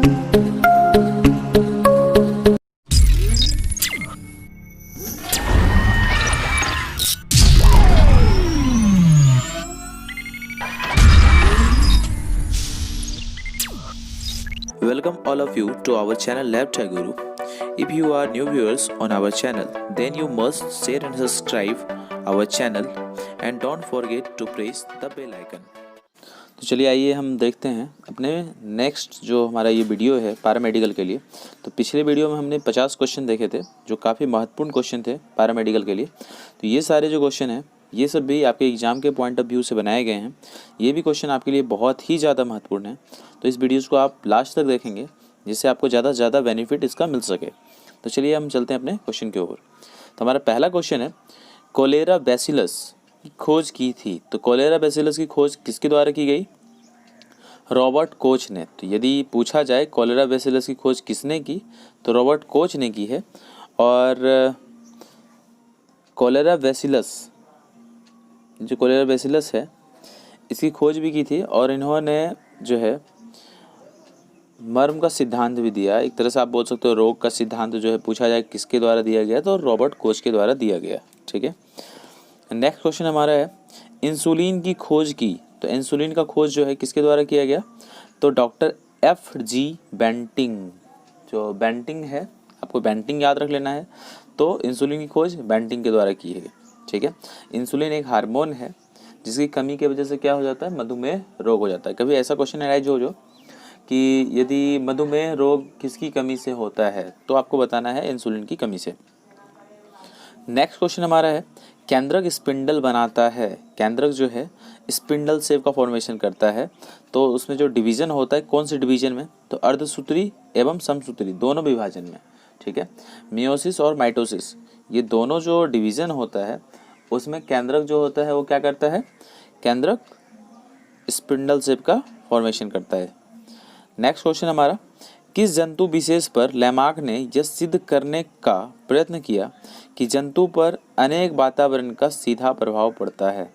Welcome all of you to our channel Lab Tech Guru. If you are new viewers on our channel, then you must share and subscribe our channel and don't forget to press the bell icon. तो चलिए आइए हम देखते हैं अपने next जो हमारा ये वीडियो है पैरामेडिकल के लिए। तो पिछले वीडियो में हमने 50 क्वेश्चन देखे थे जो काफ़ी महत्वपूर्ण क्वेश्चन थे पैरामेडिकल के लिए। तो ये सारे जो क्वेश्चन हैं ये सब भी आपके एग्ज़ाम के पॉइंट ऑफ व्यू से बनाए गए हैं। ये भी क्वेश्चन आपके लिए बहुत ही ज़्यादा महत्वपूर्ण है, तो इस वीडियोज़ को आप लास्ट तक देखेंगे जिससे आपको ज़्यादा से ज़्यादा बेनिफिट इसका मिल सके। तो चलिए हम चलते हैं अपने क्वेश्चन के ऊपर। तो हमारा पहला क्वेश्चन है, कोलेरा बैसिलस की खोज की थी। तो कोलेरा बैसिलस की खोज किसके द्वारा की गई? रॉबर्ट कोच ने। तो यदि पूछा जाए कोलेरा बैसिलस की खोज किसने की, तो रॉबर्ट कोच ने की है। और कोलेरा बैसिलस, जो कोलेरा बैसिलस है इसकी खोज भी की थी और इन्होंने जो है मर्म का सिद्धांत भी दिया। एक तरह से आप बोल सकते हो रोग का सिद्धांत जो है पूछा जाए किसके द्वारा दिया गया, तो रॉबर्ट कोच के द्वारा दिया गया। ठीक है, नेक्स्ट क्वेश्चन हमारा है, इंसुलिन की खोज की। तो इंसुलिन का खोज जो है किसके द्वारा किया गया? तो डॉक्टर F.G. बेंटिंग। जो बेंटिंग है, आपको बेंटिंग याद रख लेना है। तो इंसुलिन की खोज बेंटिंग के द्वारा की है। ठीक है, इंसुलिन एक हार्मोन है जिसकी कमी की वजह से क्या हो जाता है? मधुमेह रोग हो जाता है। कभी ऐसा क्वेश्चन अराइज हो जो कि यदि मधुमेह रोग किसकी कमी से होता है, तो आपको बताना है इंसुलिन की कमी से। नेक्स्ट क्वेश्चन हमारा है, केंद्रक स्पिंडल बनाता है। केंद्रक जो है स्पिंडल शेप का फॉर्मेशन करता है। तो उसमें जो डिवीजन होता है, कौन सी डिवीजन में? तो अर्धसूत्री एवं समसूत्री दोनों विभाजन में। ठीक है, मियोसिस और माइटोसिस ये दोनों जो डिवीजन होता है उसमें केंद्रक जो होता है वो क्या करता है? केंद्रक स्पिंडल शेप का फॉर्मेशन करता है। नेक्स्ट क्वेश्चन हमारा, किस जंतु विशेष पर लैमार्क ने यह सिद्ध करने का प्रयत्न किया कि जंतु पर अनेक वातावरण का सीधा प्रभाव पड़ता है?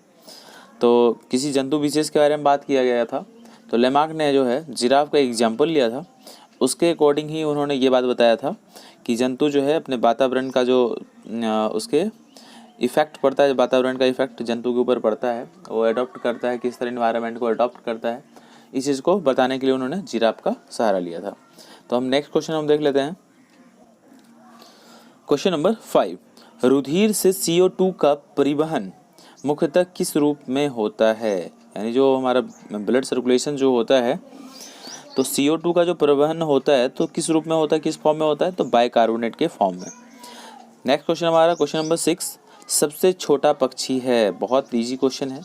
तो किसी जंतु विशेष के बारे में बात किया गया था। तो लैमार्क ने जो है जिराफ का एग्जाम्पल लिया था, उसके अकॉर्डिंग ही उन्होंने ये बात बताया था कि जंतु जो है अपने वातावरण का जो उसके इफेक्ट पड़ता है, वातावरण का इफेक्ट जंतु के ऊपर पड़ता है, वो अडॉप्ट करता है, किस तरह इन्वायरमेंट को अडॉप्ट करता है, इस चीज़ को बताने के लिए उन्होंने जिराफ का सहारा लिया था। तो हम नेक्स्ट क्वेश्चन हम देख लेते हैं। क्वेश्चन नंबर 5, रुधिर से CO2 का परिवहन मुख्यतः किस रूप में होता है? यानी जो हमारा ब्लड सर्कुलेशन जो होता है, तो CO2 का जो परिवहन होता है तो किस रूप में होता है, किस फॉर्म में होता है? तो बाइकार्बोनेट के फॉर्म में। नेक्स्ट क्वेश्चन हमारा क्वेश्चन नंबर 6, सबसे छोटा पक्षी है। बहुत इजी क्वेश्चन है,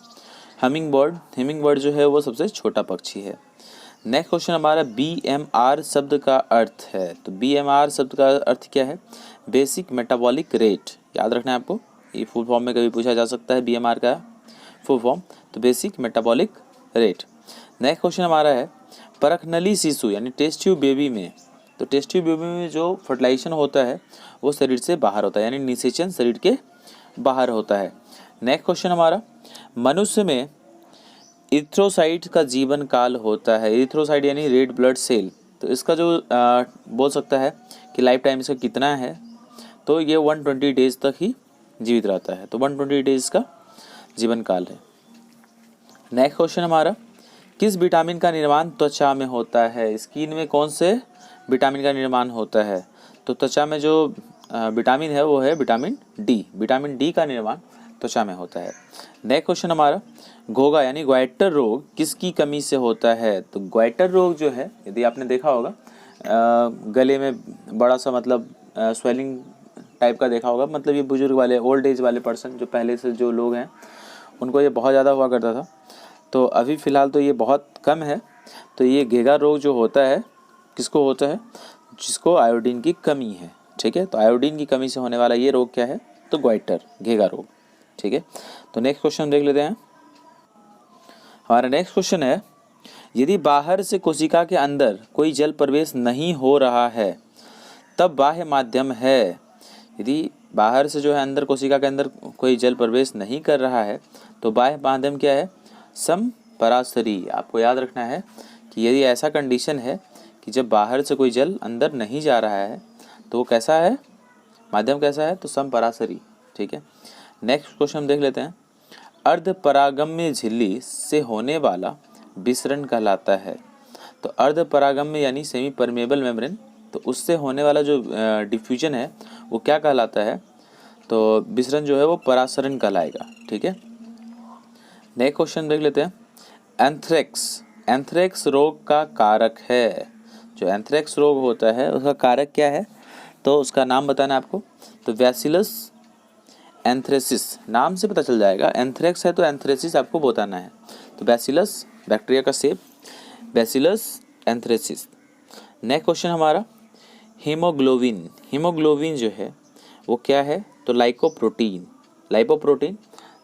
हमिंग बर्ड। हमिंग बर्ड जो है वो सबसे छोटा पक्षी है। नेक्स्ट क्वेश्चन हमारा, BMR शब्द का अर्थ है। तो BMR शब्द का अर्थ क्या है? Basic metabolic rate. याद रखना है आपको, ये फुल फॉर्म में कभी पूछा जा सकता है BMR का फुल फॉर्म, तो basic metabolic rate. Next question हमारा है, परखनली शिशु यानी टेस्ट ट्यूब बेबी में। तो टेस्ट ट्यूब बेबी में जो फर्टिलाइजेशन होता है वो शरीर से बाहर होता है, यानी निषेचन शरीर के बाहर होता है। नेक्स्ट क्वेश्चन हमारा, मनुष्य में इरिथ्रोसाइट का जीवन काल होता है। इरिथ्रोसाइट यानी रेड ब्लड सेल, तो इसका जो बोल सकता है कि लाइफ टाइम इसका कितना है, तो ये 120 डेज तक ही जीवित रहता है। तो 120 डेज का जीवन काल है। नेक्स्ट क्वेश्चन हमारा, किस विटामिन का निर्माण त्वचा में होता है? स्किन में कौन से विटामिन का निर्माण होता है? तो त्वचा में जो विटामिन है वो है विटामिन डी। विटामिन डी का निर्माण त्वचा में होता है। नेक्स्ट क्वेश्चन हमारा, घोगा यानी ग्वाइटर रोग किसकी कमी से होता है? तो ग्वाइटर रोग जो है, यदि आपने देखा होगा गले में बड़ा सा मतलब स्वेलिंग टाइप का देखा होगा, मतलब ये बुजुर्ग वाले ओल्ड एज वाले पर्सन जो पहले से जो लोग हैं उनको ये बहुत ज़्यादा हुआ करता था। तो अभी फ़िलहाल तो ये बहुत कम है। तो ये घेगा रोग जो होता है किसको होता है? जिसको आयोडीन की कमी है। ठीक है, तो आयोडीन की कमी से होने वाला ये रोग क्या है? तो ग्वाइटर, घेगा रोग। ठीक है, तो नेक्स्ट क्वेश्चन देख लेते हैं। हमारा नेक्स्ट क्वेश्चन है, यदि बाहर से कोशिका के अंदर कोई जल प्रवेश नहीं हो रहा है तब बाह्य माध्यम है। यदि बाहर से जो है अंदर कोशिका के अंदर कोई जल प्रवेश नहीं कर रहा है तो बाह्य माध्यम क्या है? समपराशरी। आपको याद रखना है कि यदि ऐसा कंडीशन है कि जब बाहर से कोई जल अंदर नहीं जा रहा है तो वो कैसा है, माध्यम कैसा है, तो समपरासरी। ठीक है, नेक्स्ट क्वेश्चन हम देख लेते हैं। अर्धपरागम्य झिल्ली से होने वाला विसरण कहलाता है। तो अर्धपरागम्य यानी सेमी परमेबल मेम्ब्रेन, तो उससे होने वाला जो डिफ्यूजन है वो क्या कहलाता है, तो विसरण जो है वो परासरण कहलाएगा। ठीक है, नेक्स्ट क्वेश्चन देख लेते हैं। एंथ्रेक्स रोग का कारक है। जो एंथ्रेक्स रोग होता है उसका कारक क्या है, तो उसका नाम बताना है आपको। तो बैसिलस एंथ्रेसिस, नाम से पता चल जाएगा, एंथ्रेक्स है तो एंथ्रेसिस आपको बताना है। तो बैसिलस, बैक्टीरिया का सेप, बैसिलस एंथ्रेसिस। नेक्स्ट क्वेश्चन हमारा हीमोग्लोबिन जो है वो क्या है, तो लाइपोप्रोटीन।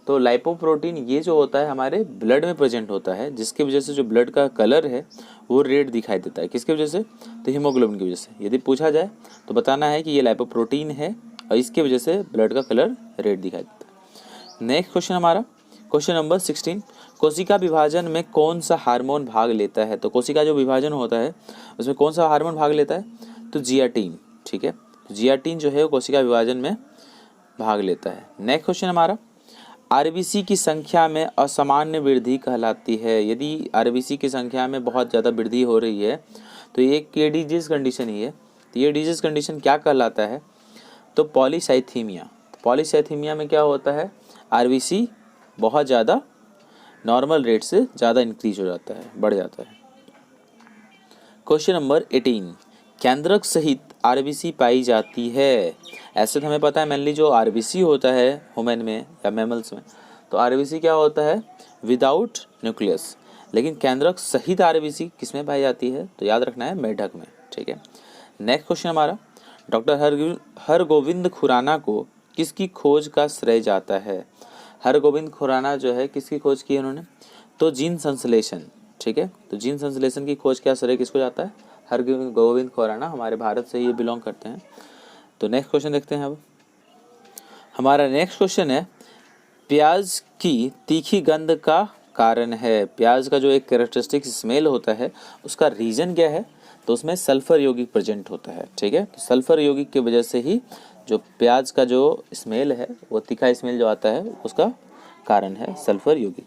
तो लाइपोप्रोटीन ये जो होता है हमारे ब्लड में प्रेजेंट होता है, जिसकी वजह से जो ब्लड का कलर है वो रेड दिखाई देता है। किसकी वजह से, तो हीमोग्लोबिन की वजह से। यदि पूछा जाए तो बताना है कि ये लाइपोप्रोटीन है और इसकी वजह से ब्लड का कलर रेड दिखाई देता है। नेक्स्ट क्वेश्चन हमारा क्वेश्चन नंबर 16, कोशिका विभाजन में कौन सा हार्मोन भाग लेता है। तो कोशिका जो विभाजन होता है उसमें कौन सा हार्मोन भाग लेता है, तो जियाटिन। ठीक है, जियाटिन जो है वो कोशिका विभाजन में भाग लेता है। नेक्स्ट क्वेश्चन हमारा आरबीसी की संख्या में असामान्य वृद्धि कहलाती है। यदि आरबीसी की संख्या में बहुत ज़्यादा वृद्धि हो रही है तो ये डिजीज कंडीशन ही है। तो ये डिजीज कंडीशन क्या कहलाता है, तो पॉलीसाइथीमिया। पॉलीसाइथीमिया में क्या होता है, आरबीसी बहुत ज़्यादा नॉर्मल रेट से ज़्यादा इंक्रीज हो जाता है, बढ़ जाता है। क्वेश्चन नंबर 18, केंद्रक सहित आरबीसी पाई जाती है। ऐसे तो हमें पता है मेनली जो आरबीसी होता है ह्यूमन में या मैमल्स में, तो आरबीसी क्या होता है, विदाउट न्यूक्लियस। लेकिन केंद्रक सहित आरबीसी किसमें पाई जाती है, तो याद रखना है मेढक में। ठीक है, नेक्स्ट क्वेश्चन हमारा डॉक्टर हरगोविंद खुराना को किसकी खोज का श्रेय जाता है। हरगोविंद खुराना जो है किसकी खोज की है उन्होंने, तो जीन संश्लेषण। ठीक है, तो जीन संश्लेषण की खोज का श्रेय किसको जाता है, हरगोविंद खुराना, हमारे भारत से ये बिलोंग करते हैं। तो नेक्स्ट क्वेश्चन देखते हैं। अब हमारा नेक्स्ट क्वेश्चन है प्याज की तीखी गंध का कारण है। प्याज का जो एक कैरेक्टरिस्टिक स्मेल होता है उसका रीजन क्या है, तो उसमें सल्फर यौगिक प्रेजेंट होता है। ठीक है, तो सल्फर यौगिक की वजह से ही जो प्याज का जो स्मेल है वो तीखा स्मेल जो आता है उसका कारण है सल्फर यौगिक।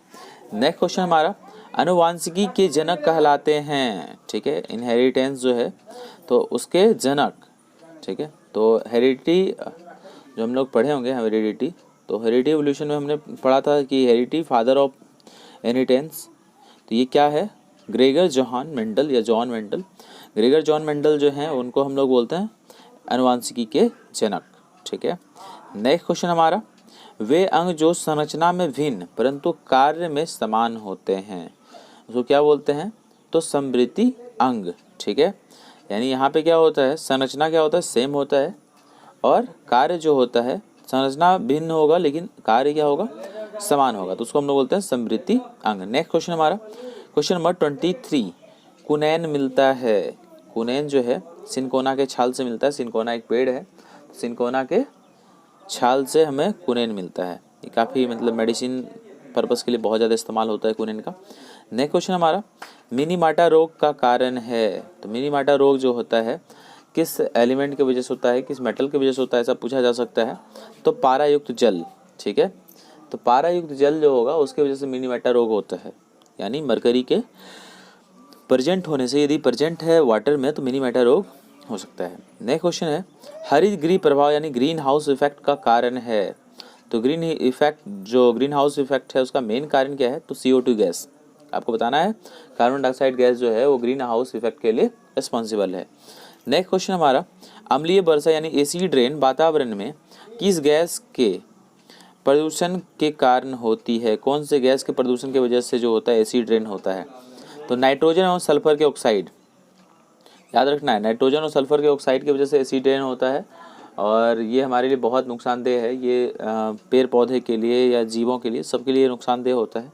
नेक्स्ट क्वेश्चन हमारा आनुवांशिकी के जनक कहलाते हैं। ठीक है, इनहेरिटेंस जो है तो उसके जनक। ठीक है, तो हेरिडिटी जो हम लोग पढ़े होंगे हेरिडिटी, तो हेरिडिटी एवोल्यूशन में हमने पढ़ा था कि हेरिडिटी फादर ऑफ इनहेरिटेंस। तो ये क्या है, ग्रेगर जॉन मेंडल या John Mendel. Gregor John Mendel जो हैं उनको हम लोग बोलते हैं आनुवांशिकी के जनक। ठीक है, नेक्स्ट क्वेश्चन हमारा वे अंग जो संरचना में भिन्न परंतु कार्य में समान होते हैं उसको क्या बोलते हैं, तो समृद्धि अंग। ठीक है, यानी यहाँ पे क्या होता है, संरचना क्या होता है, सेम होता है, और कार्य जो होता है संरचना भिन्न होगा लेकिन कार्य क्या होगा, समान होगा, तो उसको हम लोग बोलते हैं समृद्धि अंग। नेक्स्ट क्वेश्चन हमारा क्वेश्चन नंबर 23, कुनैन मिलता है। कुनैन जो है सिनकोना के छाल से मिलता है। सिनकोना एक पेड़ है, सिनकोना के छाल से हमें कुनैन मिलता है। ये काफ़ी मतलब मेडिसिन पर्पस के लिए बहुत ज़्यादा इस्तेमाल होता है कुनैन का। नेक्स्ट क्वेश्चन हमारा मिनीमाटा रोग का कारण है। तो मिनीमाटा रोग जो होता है किस एलिमेंट की वजह से होता है, किस मेटल की वजह से होता है, ऐसा पूछा जा सकता है। तो पारायुक्त जल। ठीक है, तो पारायुक्त जल जो होगा उसकी वजह से मिनीमाटा रोग होता है, यानी मरकरी के प्रेजेंट होने से, यदि प्रेजेंट है वाटर में तो मिनीमाटा रोग हो सकता है। नेक्स्ट क्वेश्चन है हरित गृह प्रभाव यानी ग्रीन हाउस इफेक्ट का कारण है। तो ग्रीन हाउस इफेक्ट है उसका मेन कारण क्या है, तो CO2 गैस। आपको बताना है कार्बन डाइऑक्साइड गैस जो है वो ग्रीन हाउस इफेक्ट के लिए रिस्पॉन्सिबल है। नेक्स्ट क्वेश्चन हमारा अम्लीय वर्षा यानी एसिड रेन वातावरण में किस गैस के प्रदूषण के कारण होती है। कौन से गैस के प्रदूषण की वजह से जो होता है एसिड रेन होता है, तो नाइट्रोजन और सल्फर के ऑक्साइड। याद रखना है नाइट्रोजन और सल्फर के ऑक्साइड की वजह से एसिड रेन होता है, और ये हमारे लिए बहुत नुकसानदेह है। ये पेड़ पौधे के लिए या जीवों के लिए सबके लिए नुकसानदेह होता है।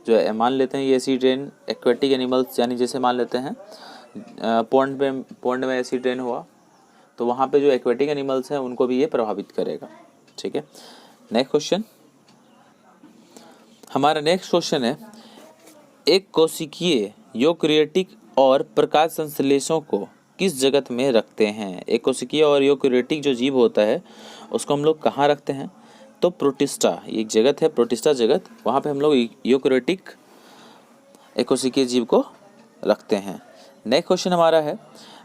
जो मान लेते हैं ये एसिड रेन एक्वेटिक एनिमल्स, यानी जैसे मान लेते हैं पॉन्ड में एसिड रेन हुआ तो वहाँ पे जो एक्वेटिक एनिमल्स हैं उनको भी ये प्रभावित करेगा। ठीक है, नेक्स्ट क्वेश्चन हमारा नेक्स्ट क्वेश्चन है एक कोशिकीय यूकैरियोटिक और प्रकाश संश्लेषों को किस जगत में रखते हैं? एक कोशिकीय और यूकेरियोटिक जो जीव होता है उसको हम लोग कहाँ रखते हैं? तो प्रोटिस्टा, एक जगत है प्रोटिस्टा जगत, वहाँ पे हम लोग यूकेरियोटिक एक कोशिकीय जीव को रखते हैं। नेक्स्ट क्वेश्चन हमारा है,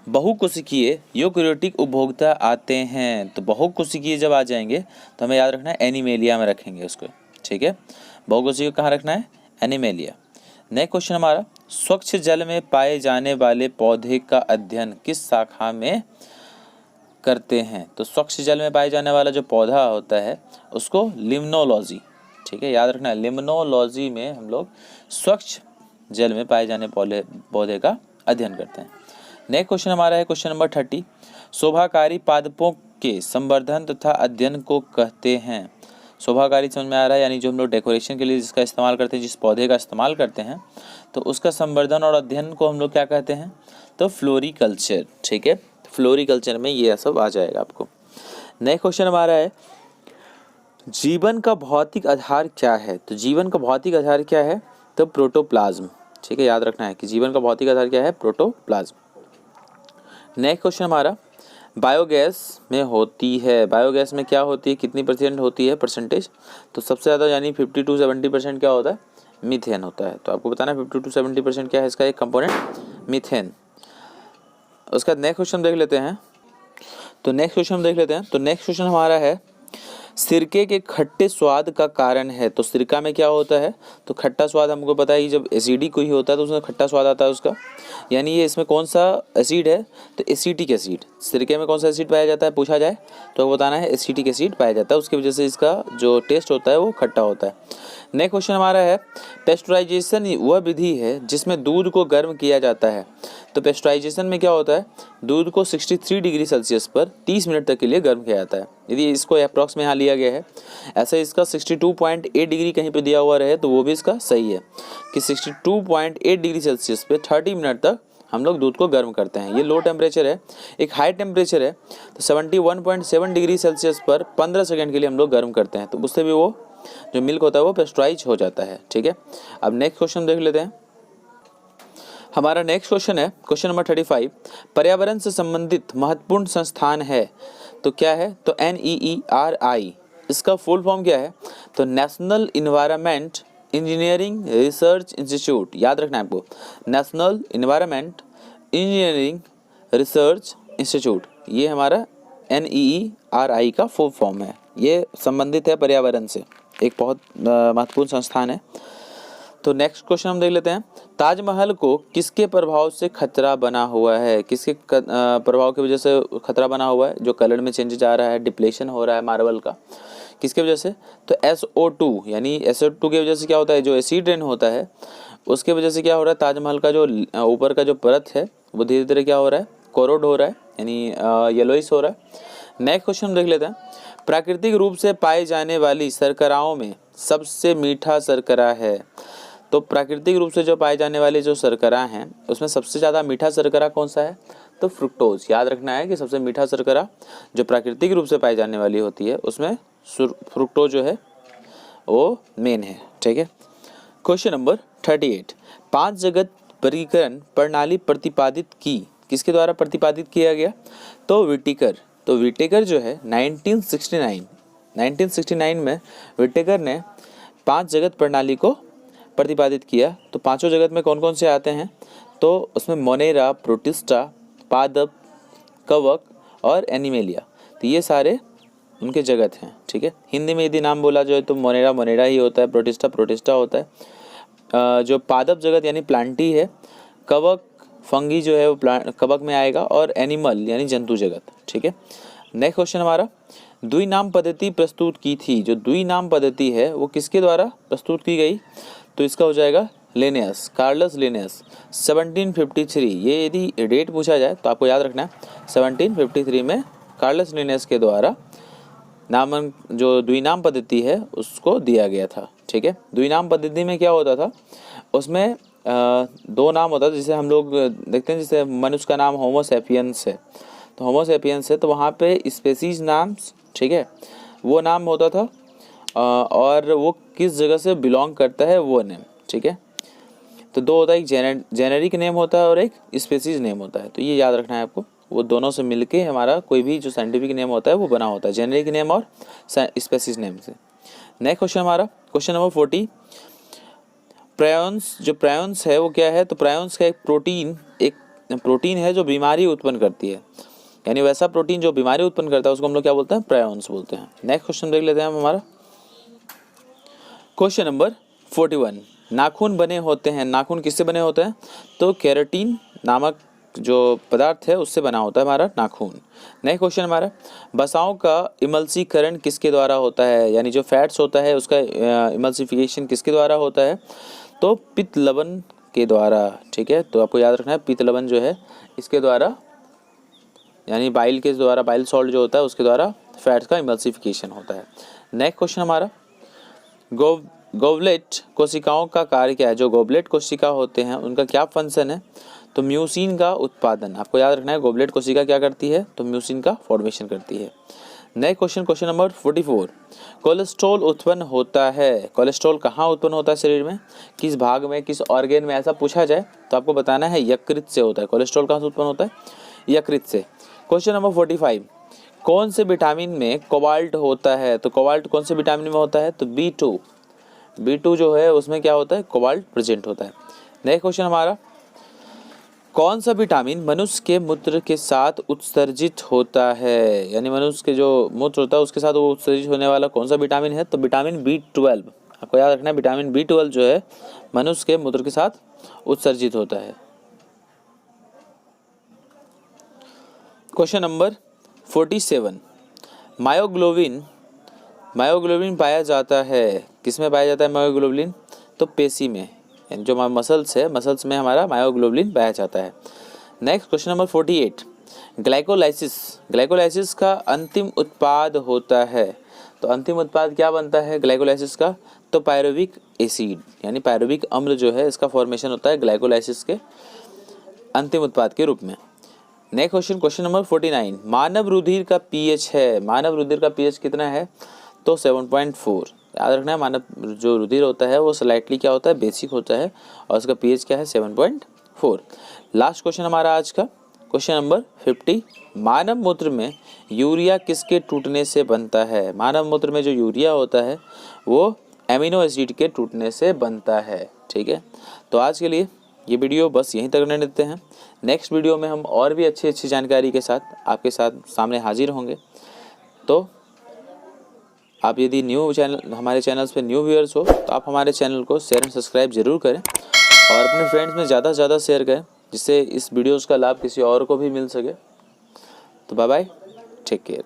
बहुकोशिकीय यूकेरियोटिक उपभोक्ता आते हैं। तो बहुकोशिकीय जब आ जाएंगे तो हमें याद रखना है एनिमेलिया में रखेंगे उसको, ठीक है। बहुकोशिकीय कहाँ रखना है? एनिमेलिया। नेक्स्ट क्वेश्चन हमारा, स्वच्छ जल में पाए जाने वाले पौधे का अध्ययन किस शाखा में करते हैं? तो स्वच्छ जल में पाए जाने वाला जो पौधा होता है उसको लिम्नोलॉजी, ठीक है, याद रखना है लिम्नोलॉजी में हम लोग स्वच्छ जल में पाए जाने पौधे का अध्ययन करते हैं। नेक्स्ट क्वेश्चन हमारा है क्वेश्चन नंबर 30, शोभाकारी पादपों के संवर्धन तथा अध्ययन को कहते हैं। शोभाकारी समझ में आ रहा है, यानी जो हम लोग डेकोरेशन के लिए जिसका इस्तेमाल करते हैं, जिस पौधे का इस्तेमाल करते हैं, तो उसका संवर्धन और अध्ययन को हम लोग क्या कहते हैं? तो फ्लोरिकल्चर, ठीक है, फ्लोरिकल्चर में ये सब आ जाएगा आपको। नेक्स्ट क्वेश्चन हमारा है, जीवन का भौतिक आधार क्या है? तो जीवन का भौतिक आधार क्या है? तो प्रोटोप्लाज्म, ठीक है, याद रखना है कि जीवन का भौतिक आधार क्या है? प्रोटोप्लाज्म। नेक्स्ट क्वेश्चन हमारा, बायोगैस में होती है, बायोगैस में क्या होती है, कितनी % होती है परसेंटेज? तो सबसे ज़्यादा यानी 50 to 70% क्या होता है? मीथेन होता है। तो आपको बताना है 50 to 70% क्या है इसका एक कंपोनेंट? मीथेन। उसका नेक्स्ट क्वेश्चन देख लेते हैं। तो नेक्स्ट क्वेश्चन हमारा है, सिरके के खट्टे स्वाद का कारण है। तो सिरका में क्या होता है? तो खट्टा स्वाद हमको पता है, जब एसिडिक कोई होता है तो उसमें खट्टा स्वाद आता है उसका, यानी ये इसमें कौन सा एसिड है? तो एसिटिक एसिड। सिरके में कौन सा एसिड पाया जाता है पूछा जाए तो आपको बताना है एसिटिक एसिड पाया जाता है, उसकी वजह से इसका जो टेस्ट होता है वो खट्टा होता है। नेक्स्ट क्वेश्चन हमारा है, पेस्चराइजेशन वह विधि है जिसमें दूध को गर्म किया जाता है। तो पेस्चराइजेशन में क्या होता है? दूध को 63 डिग्री सेल्सियस पर 30 मिनट तक के लिए गर्म किया जाता है। यदि इसको अप्रॉक्स में यहाँ लिया गया है, ऐसे इसका 62.8 डिग्री कहीं पे दिया हुआ रहे तो वो भी इसका सही है कि 62.8 डिग्री सेल्सियस पे 30 मिनट तक हम लोग दूध को गर्म करते हैं। ये लो टेम्परेचर है। एक हाई टेम्परेचर है तो 71.7 डिग्री सेल्सियस पर 15 सेकेंड के लिए हम लोग गर्म करते हैं, तो उससे भी वो जो मिल्क होता है वो पेस्चराइज हो जाता है, ठीक है। अब नेक्स्ट क्वेश्चन देख लेते हैं। हमारा नेक्स्ट क्वेश्चन है क्वेश्चन नंबर 35, पर्यावरण से संबंधित महत्वपूर्ण संस्थान है। तो क्या है? तो NEERI, इसका फुल फॉर्म क्या है? तो national environment engineering research institute, याद रखना है आपको, national environment engineering research institute, ये हमारा NEERI का फुल फॉर्म है। ये संबंधित है पर्यावरण से, एक बहुत महत्वपूर्ण संस्थान है। तो नेक्स्ट क्वेश्चन हम देख लेते हैं, ताजमहल को किसके प्रभाव से खतरा बना हुआ है? किसके प्रभाव की वजह से खतरा बना हुआ है? जो कलर में चेंजेस आ रहा है, डिप्लेशन हो रहा है मार्बल का, किसके वजह से? तो SO2, यानी SO2 की वजह से क्या होता है? जो एसिड रेन होता है उसके वजह से क्या हो रहा है? ताजमहल का जो ऊपर का जो परत है वो धीरे धीरे क्या हो रहा है? कोरोड हो रहा है, यानी येलोइश हो रहा है। नेक्स्ट क्वेश्चन देख लेते हैं, प्राकृतिक रूप से पाई जाने वाली शर्कराओं में सबसे मीठा शर्करा है। तो प्राकृतिक रूप से जो पाए जाने वाले जो शर्करा हैं उसमें सबसे ज़्यादा मीठा शर्करा कौन सा है? तो फ्रुक्टोज। याद रखना है कि सबसे मीठा शर्करा जो प्राकृतिक रूप से पाई जाने वाली होती है उसमें फ्रुक्टोज जो है वो मेन है, ठीक है। क्वेश्चन नंबर 38, 5 जगत वर्गीकरण प्रणाली प्रतिपादित की, किसके द्वारा प्रतिपादित किया गया? तो विटेकर। तो विटेकर जो है 1969 में विटेकर ने 5 जगत प्रणाली को प्रतिपादित किया। तो पांचों जगत में कौन कौन से आते हैं? तो उसमें मोनेरा, प्रोटिस्टा, पादप, कवक और एनिमेलिया, तो ये सारे उनके जगत हैं, ठीक है। हिंदी में यदि नाम बोला जाए तो मोनेरा मोनेरा ही होता है, प्रोटिस्टा प्रोटिस्टा होता है, जो पादप जगत यानी प्लांटी है, कवक फंगी जो है वो कवक में आएगा, और एनिमल यानी जंतु जगत, ठीक है। नेक्स्ट क्वेश्चन हमारा, द्विनाम पद्धति प्रस्तुत की थी। जो द्विनाम पद्धति है वो किसके द्वारा प्रस्तुत की गई? तो इसका हो जाएगा लिनेयस, कार्लस लिनेयस, 1753। ये यदि डेट पूछा जाए तो आपको याद रखना है 1753 में कार्लस लिनेयस के द्वारा नामन जो द्विनाम पद्धति है उसको दिया गया था, ठीक है। द्विनाम पद्धति में क्या होता था? उसमें 2 नाम होता था, जिसे हम लोग देखते हैं, जैसे मनुष्य का नाम होमो सैपियंस है, तो होमो सैपियंस है तो वहाँ पे स्पेसीज नाम, ठीक है, वो नाम होता था, और वो किस जगह से बिलोंग करता है वो नेम, ठीक है। तो दो होता है, एक जेनेरिक नेम होता है और एक स्पेसीज नेम होता है। तो ये याद रखना है आपको, वो दोनों से मिलके हमारा कोई भी जो साइंटिफिक नेम होता है वो बना होता है, जेनेरिक नेम और स्पेसीज नेम से। नेक्स्ट क्वेश्चन हमारा क्वेश्चन नंबर 40, प्रायोन्स। जो प्रायोन्स है वो क्या है? तो प्रायोन्स का एक प्रोटीन है जो बीमारी उत्पन्न करती है, यानी वैसा प्रोटीन जो बीमारी उत्पन्न करता है उसको हम लोग क्या बोलते हैं? प्रायोन्स बोलते हैं। नेक्स्ट क्वेश्चन देख लेते हैं हम हमारा क्वेश्चन नंबर 41, नाखून बने होते हैं। नाखून किससे बने होते हैं? तो केराटिन नामक जो पदार्थ है उससे बना होता है हमारा नाखून। नेक्स्ट क्वेश्चन हमारा, वसाओं का इमल्सीकरण किसके द्वारा होता है? यानी जो फैट्स होता है उसका इमल्सिफिकेशन किसके द्वारा होता है? तो पित्त लवण के द्वारा। ठीक है, तो आपको याद रखना है पित्त लवण जो है इसके द्वारा, यानी बाइल के द्वारा, बाइल सॉल्ट जो होता है उसके द्वारा फैट्स का इमल्सिफिकेशन होता है। नेक्स्ट क्वेश्चन हमारा, गोबलेट कोशिकाओं का कार्य क्या है? जो गोबलेट कोशिका होते हैं उनका क्या फंक्शन है? तो म्यूसिन का उत्पादन। आपको याद रखना है गोबलेट कोशिका क्या करती है? तो म्यूसिन का फॉर्मेशन करती है। Next question, question number 44, cholesterol उत्पन्न होता है। कोलेस्ट्रॉल कहाँ उत्पन्न होता है शरीर में? किस भाग में, किस ऑर्गेन में? ऐसा पूछा जाए तो आपको बताना है यकृत से होता है। कोलेस्ट्रॉल कहाँ से उत्पन्न होता है? यकृत से। क्वेश्चन नंबर 45, कौन से विटामिन में कोबाल्ट होता है? तो कोबाल्ट कौन से विटामिन में होता है? तो B2 जो है उसमें क्या होता है? कोबाल्ट प्रेजेंट होता है। नेक्स्ट क्वेश्चन हमारा, कौन सा विटामिन मनुष्य के मूत्र के साथ उत्सर्जित होता है? यानी मनुष्य के जो मूत्र होता है उसके साथ वो उत्सर्जित होने वाला कौन सा विटामिन है? तो विटामिन B12। आपको याद रखना है विटामिन B12 जो है मनुष्य के मूत्र के साथ उत्सर्जित होता है। क्वेश्चन नंबर 47, मायोग्लोबिन पाया जाता है। किसमें पाया जाता है मायोग्लोबिन? तो पेशी में, यानी जो मसल्स है, मसल्स में हमारा मायोग्लोबिन पाया जाता है। नेक्स्ट क्वेश्चन नंबर 48, ग्लाइकोलाइसिस का अंतिम उत्पाद होता है। तो अंतिम उत्पाद क्या बनता है ग्लाइकोलाइसिस का? तो पायरुविक एसिड, यानी पायरुविक अम्ल जो है इसका फॉर्मेशन होता है ग्लाइकोलाइसिस के अंतिम उत्पाद के रूप में। नेक्स्ट क्वेश्चन, क्वेश्चन नंबर 49, मानव रुधिर का पीएच है। मानव रुधिर का पीएच कितना है? तो 7.4। याद रखना है मानव जो रुधिर होता है वो स्लाइटली क्या होता है? बेसिक होता है और उसका पीएच क्या है? 7.4। लास्ट क्वेश्चन हमारा आज का क्वेश्चन नंबर 50, मानव मूत्र में यूरिया किसके टूटने से बनता है? मानव मूत्र में जो यूरिया होता है वो एमिनो एसिड के टूटने से बनता है। ठीक है, तो आज के लिए ये वीडियो बस यहीं तक रहने देते हैं। नेक्स्ट वीडियो में हम और भी अच्छी जानकारी के साथ आपके सामने हाजिर होंगे। तो आप यदि हमारे चैनल्स पे न्यू व्यूअर्स हो तो आप हमारे चैनल को शेयर एंड सब्सक्राइब जरूर करें और अपने फ्रेंड्स में ज़्यादा से ज़्यादा शेयर करें, जिससे इस वीडियोज़ का लाभ किसी और को भी मिल सके। तो बाय बाय, टेक केयर।